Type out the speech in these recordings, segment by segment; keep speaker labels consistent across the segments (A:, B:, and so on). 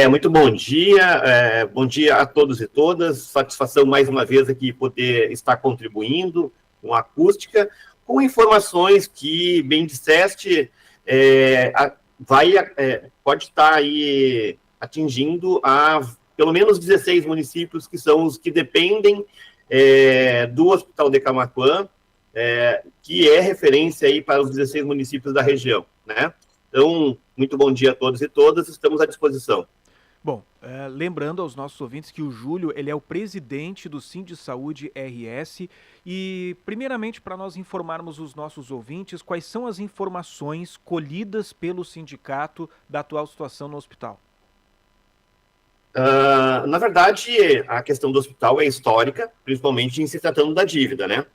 A: Muito bom dia a todos e todas, satisfação mais uma vez aqui poder estar contribuindo com a acústica, com informações que, bem disseste, pode estar aí atingindo pelo menos 16 municípios que são os que dependem do Hospital de Camaquã, que é referência aí para os 16 municípios da região, né? Então, muito bom dia a todos e todas, estamos à disposição.
B: Bom, lembrando aos nossos ouvintes que o Júlio, ele é o presidente do Sindsaúde RS e, primeiramente, para nós informarmos os nossos ouvintes, quais são as informações colhidas pelo sindicato da atual situação no hospital?
A: Na verdade, a questão do hospital é histórica, principalmente em se tratando da dívida, né?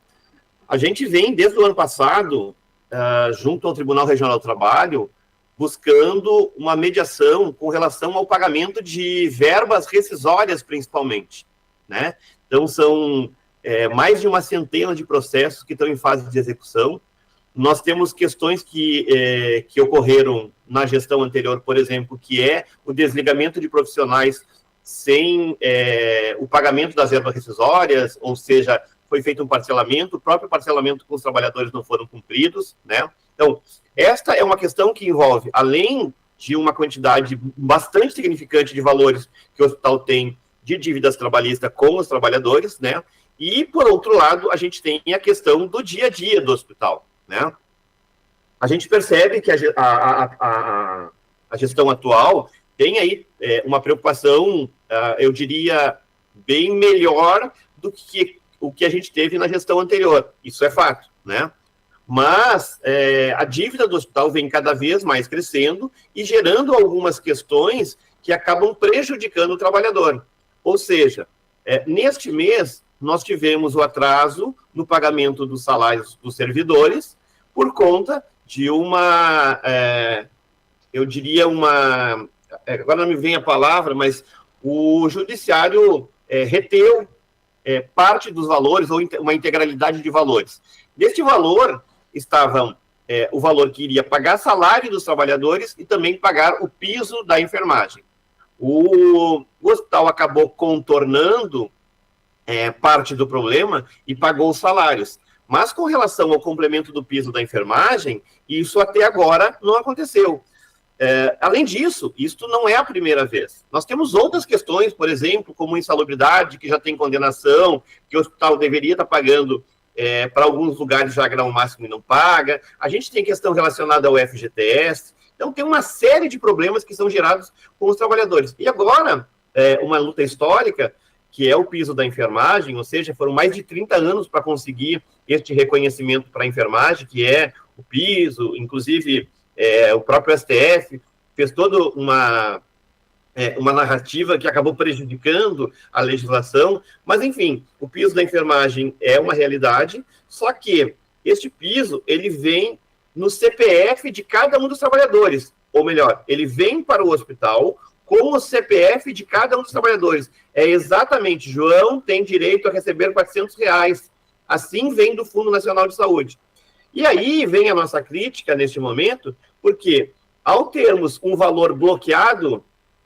A: A gente vem, desde o ano passado, junto ao Tribunal Regional do Trabalho, buscando uma mediação com relação ao pagamento de verbas rescisórias, principalmente, né? Então, são mais de uma centena de processos que estão em fase de execução. Nós temos questões que ocorreram na gestão anterior, por exemplo, que é o desligamento de profissionais sem o pagamento das verbas rescisórias, ou seja, foi feito um parcelamento, o próprio parcelamento com os trabalhadores não foram cumpridos, né? Então, esta é uma questão que envolve, além de uma quantidade bastante significante de valores que o hospital tem de dívidas trabalhistas com os trabalhadores, né? E, por outro lado, a gente tem a questão do dia a dia do hospital, né? A gente percebe que a gestão atual tem aí uma preocupação, eu diria, bem melhor do que o que a gente teve na gestão anterior. Isso é fato, né? Mas a dívida do hospital vem cada vez mais crescendo e gerando algumas questões que acabam prejudicando o trabalhador. Ou seja, neste mês, nós tivemos o atraso no pagamento dos salários dos servidores por conta de eu diria agora não me vem a palavra, mas o judiciário reteu parte dos valores ou uma integralidade de valores. Deste valor estavam o valor que iria pagar salário dos trabalhadores e também pagar o piso da enfermagem. O hospital acabou contornando parte do problema e pagou os salários. Mas com relação ao complemento do piso da enfermagem, isso até agora não aconteceu. Além disso, isto não é a primeira vez. Nós temos outras questões, por exemplo, como insalubridade, que já tem condenação, que o hospital deveria estar pagando para alguns lugares já grau máximo e não paga. A gente tem questão relacionada ao FGTS. Então, tem uma série de problemas que são gerados com os trabalhadores. E agora, uma luta histórica, que é o piso da enfermagem, ou seja, foram mais de 30 anos para conseguir este reconhecimento para a enfermagem, que é o piso, inclusive o próprio STF fez toda uma narrativa que acabou prejudicando a legislação, mas, enfim, o piso da enfermagem é uma realidade, só que este piso, ele vem no CPF de cada um dos trabalhadores, ou melhor, ele vem para o hospital com o CPF de cada um dos trabalhadores. É exatamente, João tem direito a receber R$400, assim vem do Fundo Nacional de Saúde. E aí vem a nossa crítica neste momento, porque ao termos um valor bloqueado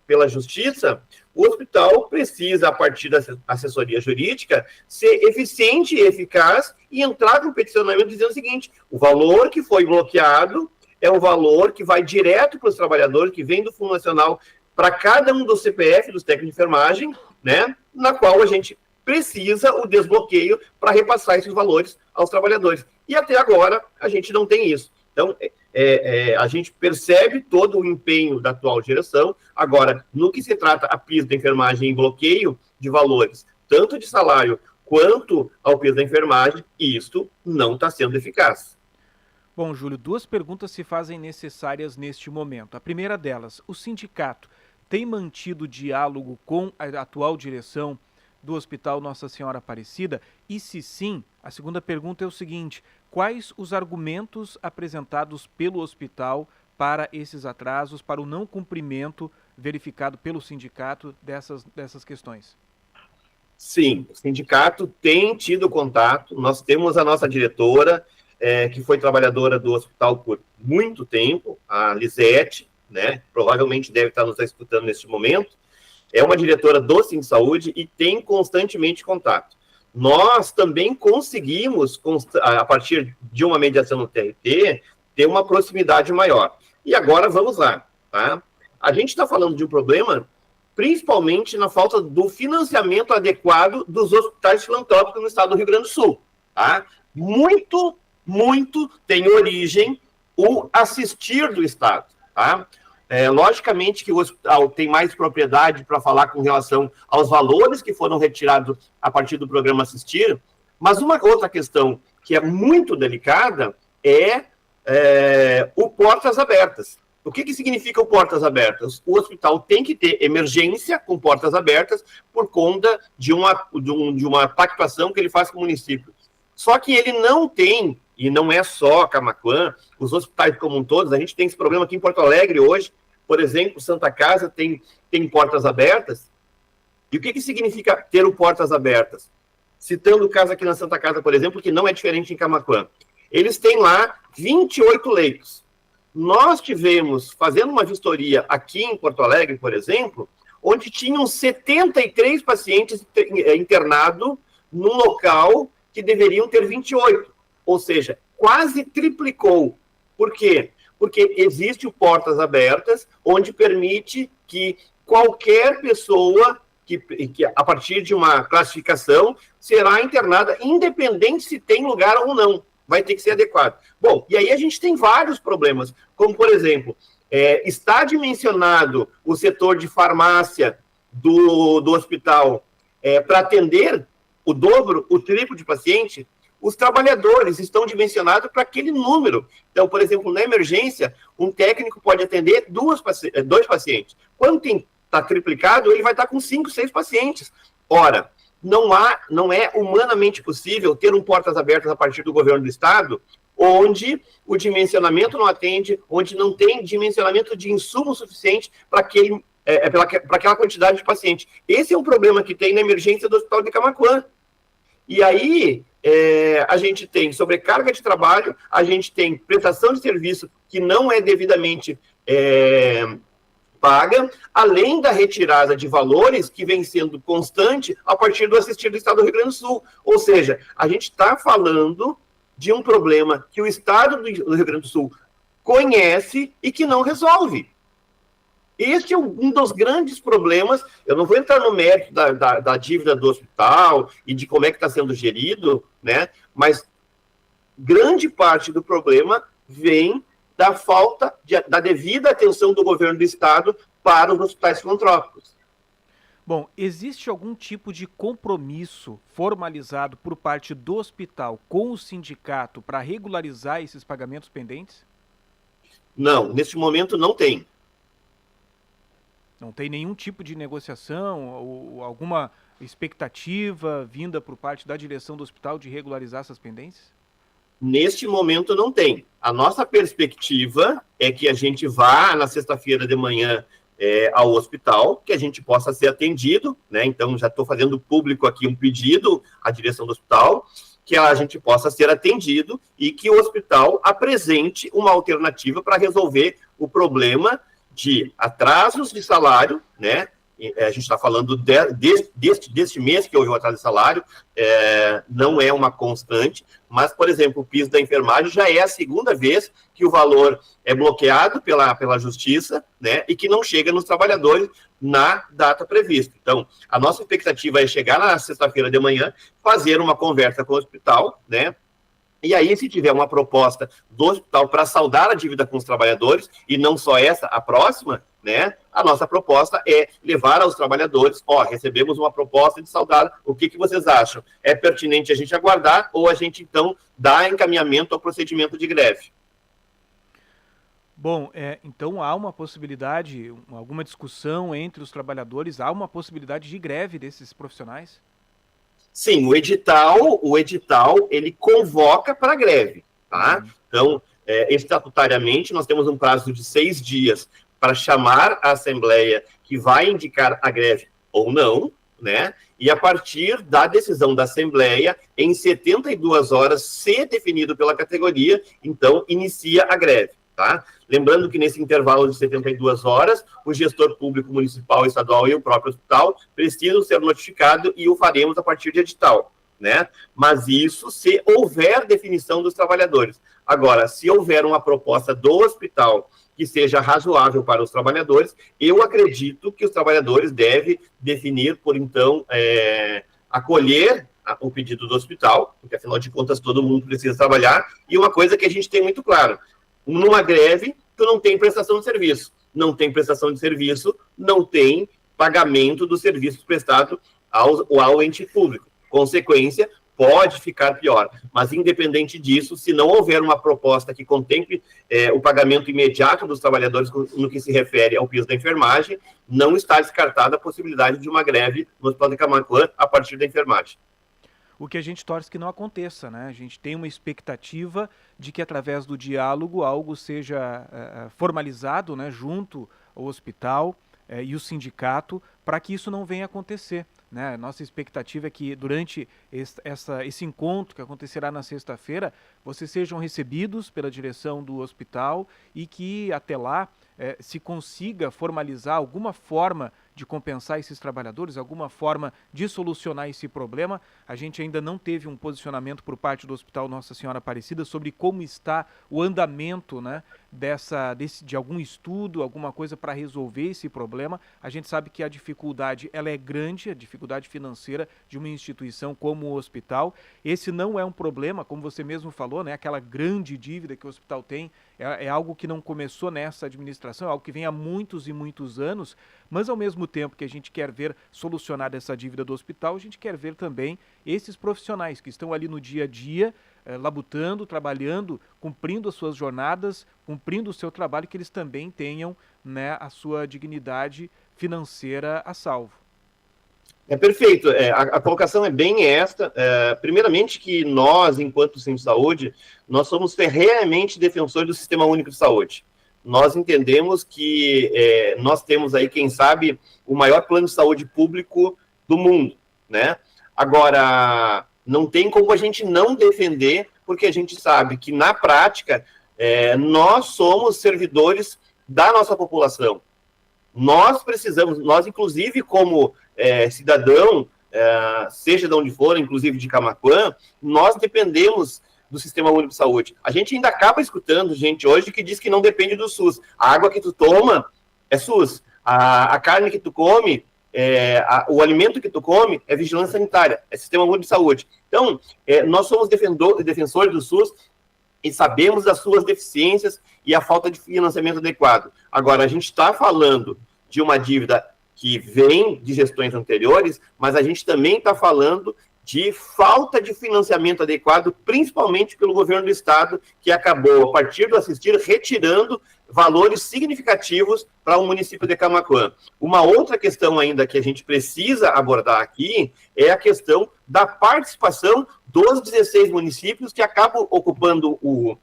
A: pela Justiça, o hospital precisa, a partir da assessoria jurídica, ser eficiente e eficaz e entrar com peticionamento dizendo o seguinte: o valor que foi bloqueado é um valor que vai direto para os trabalhadores, que vem do Fundo Nacional para cada um dos CPF, dos técnicos de enfermagem, né, na qual a gente precisa o desbloqueio para repassar esses valores aos trabalhadores. E até agora a gente não tem isso. Então, a gente percebe todo o empenho da atual geração. Agora, no que se trata a piso da enfermagem em bloqueio de valores, tanto de salário quanto ao piso da enfermagem, isto não está sendo eficaz.
B: Bom, Júlio, duas perguntas se fazem necessárias neste momento. A primeira delas, o sindicato tem mantido diálogo com a atual direção do Hospital Nossa Senhora Aparecida? E se sim, a segunda pergunta é o seguinte: quais os argumentos apresentados pelo hospital para esses atrasos, para o não cumprimento verificado pelo sindicato dessas questões?
A: Sim, o sindicato tem tido contato, nós temos a nossa diretora, que foi trabalhadora do hospital por muito tempo, a Lisete, né? Provavelmente deve estar nos escutando neste momento. É uma diretora do Sindsaúde e tem constantemente contato. Nós também conseguimos, a partir de uma mediação no TRT, ter uma proximidade maior. E agora vamos lá, tá? A gente está falando de um problema principalmente na falta do financiamento adequado dos hospitais filantrópicos no estado do Rio Grande do Sul, tá? Muito tem origem o assistir do estado, tá? Logicamente que o hospital tem mais propriedade para falar com relação aos valores que foram retirados a partir do programa Assistir, mas uma outra questão que é muito delicada é o Portas Abertas. O que significa o Portas Abertas? O hospital tem que ter emergência com portas abertas por conta de uma pactuação que ele faz com o município. Só que ele não tem, e não é só Camaquã, os hospitais como um todos, a gente tem esse problema aqui em Porto Alegre hoje, por exemplo, Santa Casa tem portas abertas. E o que significa ter o portas abertas? Citando o caso aqui na Santa Casa, por exemplo, que não é diferente em Camaquã. Eles têm lá 28 leitos. Nós tivemos, fazendo uma vistoria aqui em Porto Alegre, por exemplo, onde tinham 73 pacientes internados num local que deveriam ter 28. Ou seja, quase triplicou. Por quê? Porque existe o Portas Abertas, onde permite que qualquer pessoa que a partir de uma classificação será internada, independente se tem lugar ou não. Vai ter que ser adequado. Bom, e aí a gente tem vários problemas, como, por exemplo, está dimensionado o setor de farmácia do hospital para atender o dobro, o triplo de paciente. Os trabalhadores estão dimensionados para aquele número. Então, por exemplo, na emergência, um técnico pode atender dois pacientes. Quando está triplicado, ele vai estar com 5, 6 pacientes. Ora, não é humanamente possível ter um portas abertas a partir do governo do estado, onde o dimensionamento não atende, onde não tem dimensionamento de insumo suficiente para aquela quantidade de pacientes. Esse é um problema que tem na emergência do Hospital de Camaquã. E aí, a gente tem sobrecarga de trabalho, a gente tem prestação de serviço que não é devidamente paga, além da retirada de valores que vem sendo constante a partir do Assistir do Estado do Rio Grande do Sul. Ou seja, a gente está falando de um problema que o Estado do Rio Grande do Sul conhece e que não resolve. Este é um dos grandes problemas. Eu não vou entrar no mérito da dívida do hospital e de como é que está sendo gerido, né? Mas grande parte do problema vem da falta da devida atenção do governo do estado para os hospitais filantrópicos.
B: Bom, existe algum tipo de compromisso formalizado por parte do hospital com o sindicato para regularizar esses pagamentos pendentes?
A: Não, neste momento não tem.
B: Não tem nenhum tipo de negociação ou alguma expectativa vinda por parte da direção do hospital de regularizar essas pendências?
A: Neste momento não tem. A nossa perspectiva é que a gente vá na sexta-feira de manhã ao hospital, que a gente possa ser atendido, né? Então já estou fazendo público aqui um pedido à direção do hospital, que a gente possa ser atendido e que o hospital apresente uma alternativa para resolver o problema de atrasos de salário, né? A gente está falando deste mês que houve o atraso de salário, não é uma constante, mas, por exemplo, o piso da enfermagem já é a segunda vez que o valor é bloqueado pela justiça, né, e que não chega nos trabalhadores na data prevista. Então, a nossa expectativa é chegar na sexta-feira de manhã, fazer uma conversa com o hospital, né, e aí, se tiver uma proposta do hospital para saldar a dívida com os trabalhadores, e não só essa, a próxima, né, a nossa proposta é levar aos trabalhadores, recebemos uma proposta de saldar, o que vocês acham? É pertinente a gente aguardar ou a gente, então, dá encaminhamento ao procedimento de greve?
B: Bom, então há uma possibilidade, alguma discussão entre os trabalhadores, há uma possibilidade de greve desses profissionais?
A: Sim, o edital, ele convoca para greve, tá? Então, estatutariamente, nós temos um prazo de 6 dias para chamar a Assembleia que vai indicar a greve ou não, né? E a partir da decisão da Assembleia, em 72 horas, se definido pela categoria, então inicia a greve. Tá? Lembrando que nesse intervalo de 72 horas, o gestor público municipal, estadual e o próprio hospital precisam ser notificados e o faremos a partir de edital, né? Mas isso se houver definição dos trabalhadores. Agora, se houver uma proposta do hospital que seja razoável para os trabalhadores, eu acredito que os trabalhadores devem definir, por então, acolher o pedido do hospital, porque afinal de contas todo mundo precisa trabalhar, e uma coisa que a gente tem muito claro, numa greve, tu não tem prestação de serviço. Não tem prestação de serviço, não tem pagamento dos serviços prestados ao ente público. Consequência, pode ficar pior. Mas, independente disso, se não houver uma proposta que contemple o pagamento imediato dos trabalhadores no que se refere ao piso da enfermagem, não está descartada a possibilidade de uma greve no Hospital de Camaquã a partir da enfermagem.
B: O que a gente torce que não aconteça, né? A gente tem uma expectativa de que através do diálogo algo seja formalizado, né, junto ao hospital e o sindicato, para que isso não venha a acontecer, né? Nossa expectativa é que durante esse encontro que acontecerá na sexta-feira, vocês sejam recebidos pela direção do hospital e que até lá se consiga formalizar alguma forma de compensar esses trabalhadores, alguma forma de solucionar esse problema. A gente ainda não teve um posicionamento por parte do Hospital Nossa Senhora Aparecida sobre como está o andamento, né, de algum estudo, alguma coisa para resolver esse problema. A gente sabe que a dificuldade ela é grande, a dificuldade financeira de uma instituição como o hospital. Esse não é um problema, como você mesmo falou, né, aquela grande dívida que o hospital tem, é algo que não começou nessa administração, é algo que vem há muitos e muitos anos, mas ao mesmo tempo que a gente quer ver solucionada essa dívida do hospital, a gente quer ver também esses profissionais que estão ali no dia a dia, labutando, trabalhando, cumprindo as suas jornadas, cumprindo o seu trabalho, que eles também tenham, né, a sua dignidade financeira a salvo.
A: Perfeito. A colocação é bem esta. Primeiramente que nós, enquanto Centro de Saúde, nós somos ferrenhamente defensores do Sistema Único de Saúde. Nós entendemos que nós temos aí, quem sabe, o maior plano de saúde público do mundo, né? Agora, não tem como a gente não defender, porque a gente sabe que, na prática, nós somos servidores da nossa população. Nós precisamos, nós, inclusive, como cidadão, seja de onde for, inclusive de Camaquã, nós dependemos do Sistema Único de Saúde. A gente ainda acaba escutando gente hoje que diz que não depende do SUS. A água que tu toma é SUS. A carne que tu come, o alimento que tu come é vigilância sanitária, é Sistema Único de Saúde. Então, nós somos defensores do SUS e sabemos das suas deficiências e a falta de financiamento adequado. Agora, a gente está falando de uma dívida que vem de gestões anteriores, mas a gente também está falando de falta de financiamento adequado, principalmente pelo governo do estado, que acabou, a partir do assistir, retirando valores significativos para o município de Camaquã. Uma outra questão ainda que a gente precisa abordar aqui é a questão da participação dos 16 municípios que acabam ocupando o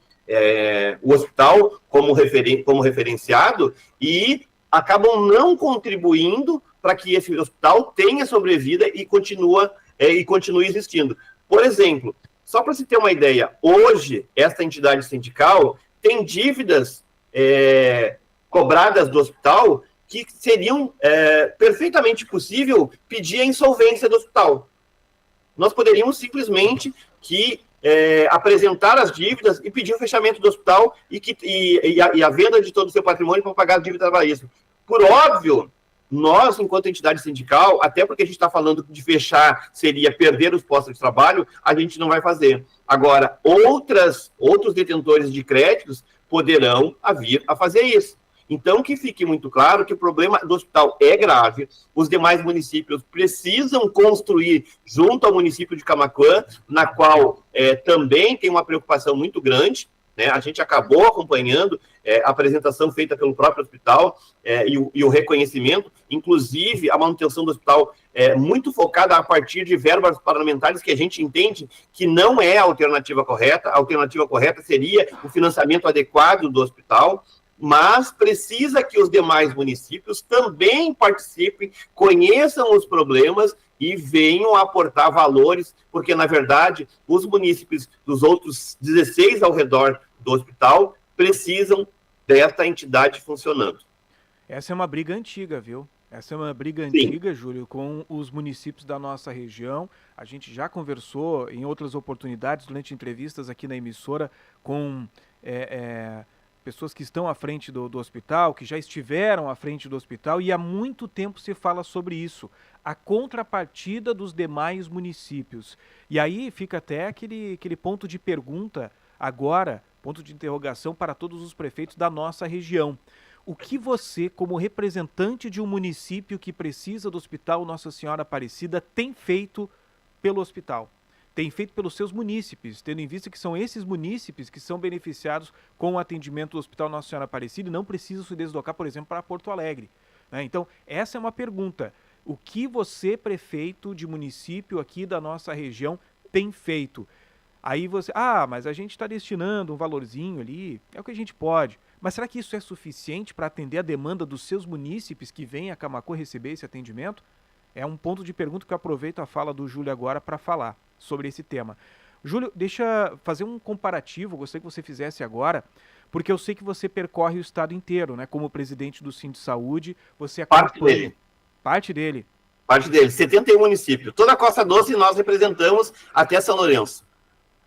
A: hospital como referenciado e acabam não contribuindo para que esse hospital tenha sobrevida e continue existindo. Por exemplo, só para se ter uma ideia, hoje, esta entidade sindical tem dívidas cobradas do hospital que seriam perfeitamente possível pedir a insolvência do hospital. Nós poderíamos simplesmente apresentar as dívidas e pedir o fechamento do hospital e a venda de todo o seu patrimônio para pagar a dívida trabalhista. Por óbvio, nós, enquanto entidade sindical, até porque a gente está falando de fechar seria perder os postos de trabalho, a gente não vai fazer. Agora, outros detentores de créditos poderão vir a fazer isso. Então, que fique muito claro que o problema do hospital é grave, os demais municípios precisam construir junto ao município de Camaquã, na qual também tem uma preocupação muito grande, né? A gente acabou acompanhando a apresentação feita pelo próprio hospital e o reconhecimento, inclusive a manutenção do hospital muito focada a partir de verbas parlamentares que a gente entende que não é a alternativa correta. A alternativa correta seria o financiamento adequado do hospital, mas precisa que os demais municípios também participem, conheçam os problemas e venham a aportar valores, porque, na verdade, os munícipes dos outros 16 ao redor do hospital precisam desta entidade funcionando.
B: Essa é uma briga antiga, viu? Essa é uma briga
A: Sim.
B: antiga, Júlio, com os municípios da nossa região. A gente já conversou em outras oportunidades, durante entrevistas aqui na emissora, com pessoas que estão à frente do hospital, que já estiveram à frente do hospital, e há muito tempo se fala sobre isso, a contrapartida dos demais municípios. E aí fica até aquele ponto de pergunta agora, ponto de interrogação para todos os prefeitos da nossa região. O que você, como representante de um município que precisa do Hospital Nossa Senhora Aparecida, tem feito pelo hospital? Tem feito pelos seus munícipes, tendo em vista que são esses munícipes que são beneficiados com o atendimento do Hospital Nossa Senhora Aparecida e não precisam se deslocar, por exemplo, para Porto Alegre, né? Então, essa é uma pergunta. O que você, prefeito de município aqui da nossa região, tem feito? Aí você, mas a gente está destinando um valorzinho ali, é o que a gente pode. Mas será que isso é suficiente para atender a demanda dos seus munícipes que vêm a Camaquã receber esse atendimento? É um ponto de pergunta que eu aproveito a fala do Júlio agora para falar sobre esse tema. Júlio, deixa eu fazer um comparativo, gostaria que você fizesse agora, porque eu sei que você percorre o estado inteiro, né? Como presidente do Sindsaúde, você acompanha...
A: Parte dele.
B: Parte dele.
A: Parte dele, 71 municípios. Toda a Costa Doce nós representamos até São Lourenço.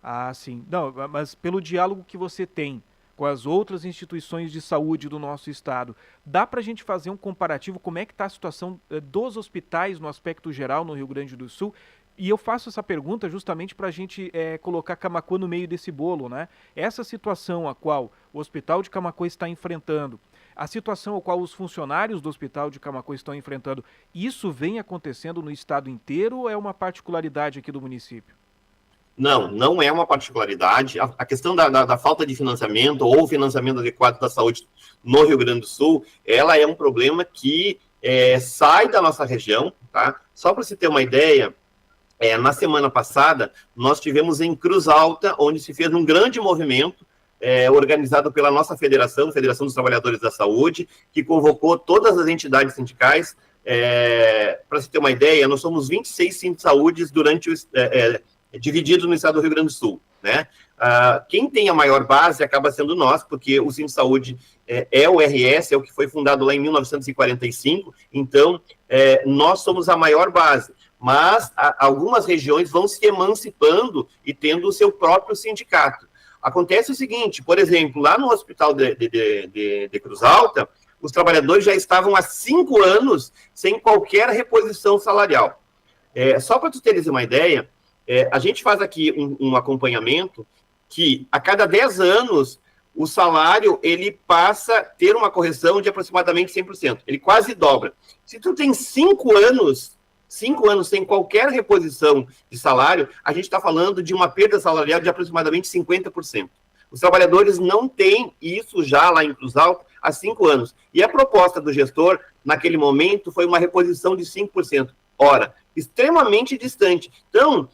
B: Ah, sim. Não, mas pelo diálogo que você tem com as outras instituições de saúde do nosso estado, dá para a gente fazer um comparativo como é que está a situação dos hospitais no aspecto geral no Rio Grande do Sul? E eu faço essa pergunta justamente para a gente colocar Camaquã no meio desse bolo, né? Essa situação a qual o Hospital de Camaquã está enfrentando, a situação a qual os funcionários do Hospital de Camaquã estão enfrentando, isso vem acontecendo no estado inteiro ou é uma particularidade aqui do município?
A: Não, não é uma particularidade. A questão da falta de financiamento ou financiamento adequado da saúde no Rio Grande do Sul, ela é um problema que sai da nossa região, tá? Só para você ter uma ideia, na semana passada, nós tivemos em Cruz Alta, onde se fez um grande movimento organizado pela nossa federação, Federação dos Trabalhadores da Saúde, que convocou todas as entidades sindicais. Para você ter uma ideia, nós somos 26 Sindsaúdes durante dividido no estado do Rio Grande do Sul, né? Quem tem a maior base acaba sendo nós, porque o Sindsaúde é o RS, é o que foi fundado lá em 1945, então nós somos a maior base, mas algumas regiões vão se emancipando e tendo o seu próprio sindicato. Acontece o seguinte, por exemplo, lá no hospital de Cruz Alta, os trabalhadores já estavam há 5 anos sem qualquer reposição salarial. Só para tu teres uma ideia, a gente faz aqui um acompanhamento que a cada 10 anos o salário ele passa a ter uma correção de aproximadamente 100%. Ele quase dobra. Se tu tem 5 anos sem qualquer reposição de salário, a gente está falando de uma perda salarial de aproximadamente 50%. Os trabalhadores não têm isso já lá em Cruz Alta há 5 anos. E a proposta do gestor, naquele momento, foi uma reposição de 5%. Ora, extremamente distante. Então,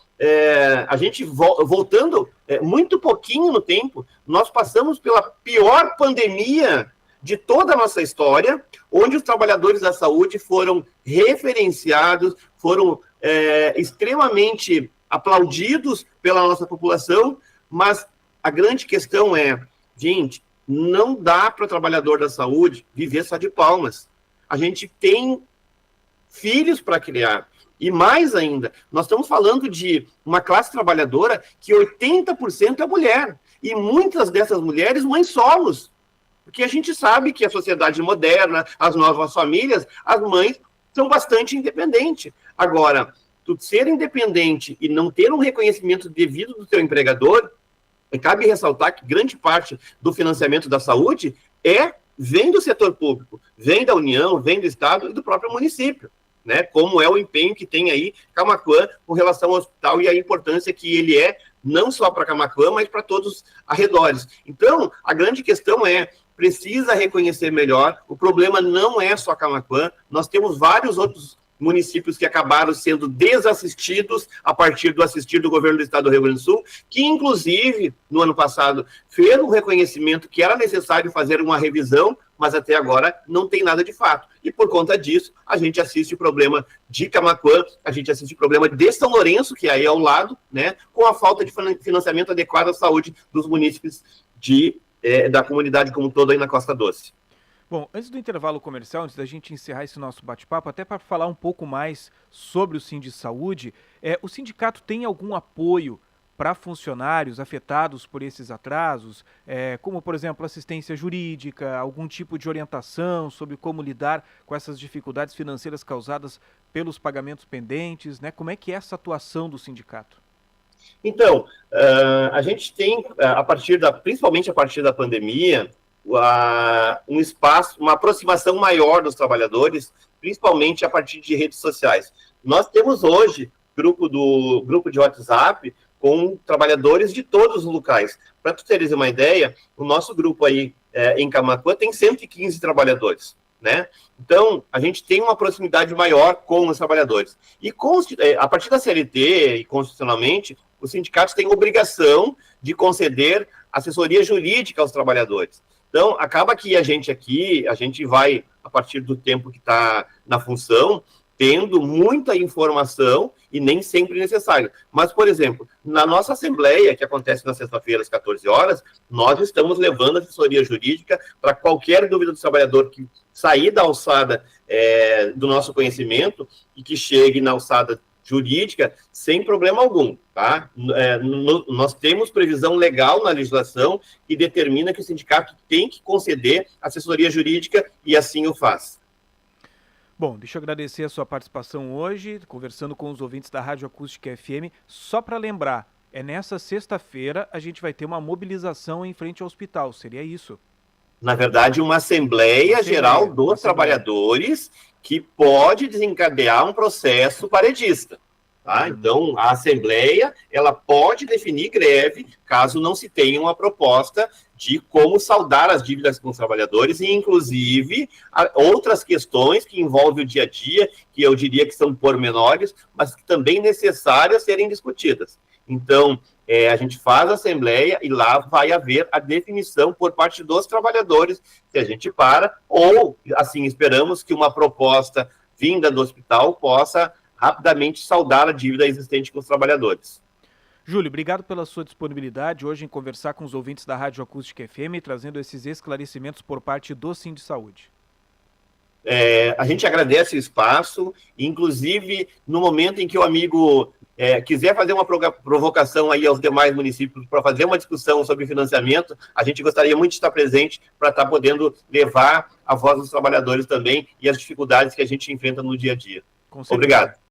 A: a gente voltando muito pouquinho no tempo, nós passamos pela pior pandemia de toda a nossa história, onde os trabalhadores da saúde foram referenciados, foram extremamente aplaudidos pela nossa população, mas a grande questão gente, não dá para o trabalhador da saúde viver só de palmas. A gente tem filhos para criar. E mais ainda, nós estamos falando de uma classe trabalhadora que 80% é mulher. E muitas dessas mulheres, mães solos. Porque a gente sabe que a sociedade moderna, as novas famílias, as mães são bastante independentes. Agora, tu ser independente e não ter um reconhecimento devido do teu empregador, cabe ressaltar que grande parte do financiamento da saúde vem do setor público, vem da União, vem do Estado e do próprio município. Né, como é o empenho que tem aí Camaquã com relação ao hospital e a importância que ele não só para Camaquã, mas para todos os arredores. Então, a grande questão precisa reconhecer melhor, o problema não é só Camaquã, nós temos vários outros municípios que acabaram sendo desassistidos a partir do assistir do governo do estado do Rio Grande do Sul, que inclusive, no ano passado, fez um reconhecimento que era necessário fazer uma revisão, mas até agora não tem nada de fato. E por conta disso, a gente assiste o problema de Camaquã, a gente assiste o problema de São Lourenço, que é aí ao lado, né, com a falta de financiamento adequado à saúde dos munícipes de da comunidade como um todo aí na Costa Doce.
B: Bom, antes do intervalo comercial, antes da gente encerrar esse nosso bate-papo, até para falar um pouco mais sobre o Sindsaúde, o sindicato tem algum apoio para funcionários afetados por esses atrasos, como, por exemplo, assistência jurídica, algum tipo de orientação sobre como lidar com essas dificuldades financeiras causadas pelos pagamentos pendentes, né? Como é que é essa atuação do sindicato?
A: Então, a gente tem, principalmente a partir da pandemia, um espaço, uma aproximação maior dos trabalhadores, principalmente a partir de redes sociais. Nós temos hoje grupo de WhatsApp com trabalhadores de todos os locais. Para tu teres uma ideia, o nosso grupo aí em Camaquã tem 115 trabalhadores, né? Então, a gente tem uma proximidade maior com os trabalhadores. E a partir da CLT e constitucionalmente, os sindicatos têm obrigação de conceder assessoria jurídica aos trabalhadores. Então, acaba que a gente vai, a partir do tempo que está na função, tendo muita informação e nem sempre necessário. Mas, por exemplo, na nossa assembleia, que acontece na sexta-feira às 14 horas, nós estamos levando assessoria jurídica para qualquer dúvida do trabalhador que sair da alçada do nosso conhecimento e que chegue na alçada jurídica sem problema algum, tá? Nós temos previsão legal na legislação que determina que o sindicato tem que conceder assessoria jurídica e assim o faz.
B: Bom, deixa eu agradecer a sua participação hoje, conversando com os ouvintes da Rádio Acústica FM. Só para lembrar, nessa sexta-feira a gente vai ter uma mobilização em frente ao hospital, seria isso?
A: Na verdade, uma Assembleia Geral dos Trabalhadores que pode desencadear um processo paredista. Tá? Então, a Assembleia ela pode definir greve caso não se tenha uma proposta de como saldar as dívidas com os trabalhadores e, inclusive, outras questões que envolvem o dia a dia, que eu diria que são pormenores, mas que também necessárias serem discutidas. Então, a gente faz a Assembleia e lá vai haver a definição por parte dos trabalhadores se a gente para ou, assim, esperamos que uma proposta vinda do hospital possa rapidamente saldar a dívida existente com os trabalhadores.
B: Júlio, obrigado pela sua disponibilidade hoje em conversar com os ouvintes da Rádio Acústica FM, trazendo esses esclarecimentos por parte do Sindsaúde.
A: A gente agradece o espaço, inclusive no momento em que o amigo quiser fazer uma provocação aí aos demais municípios para fazer uma discussão sobre financiamento, a gente gostaria muito de estar presente para estar podendo levar a voz dos trabalhadores também e as dificuldades que a gente enfrenta no dia a dia. Obrigado.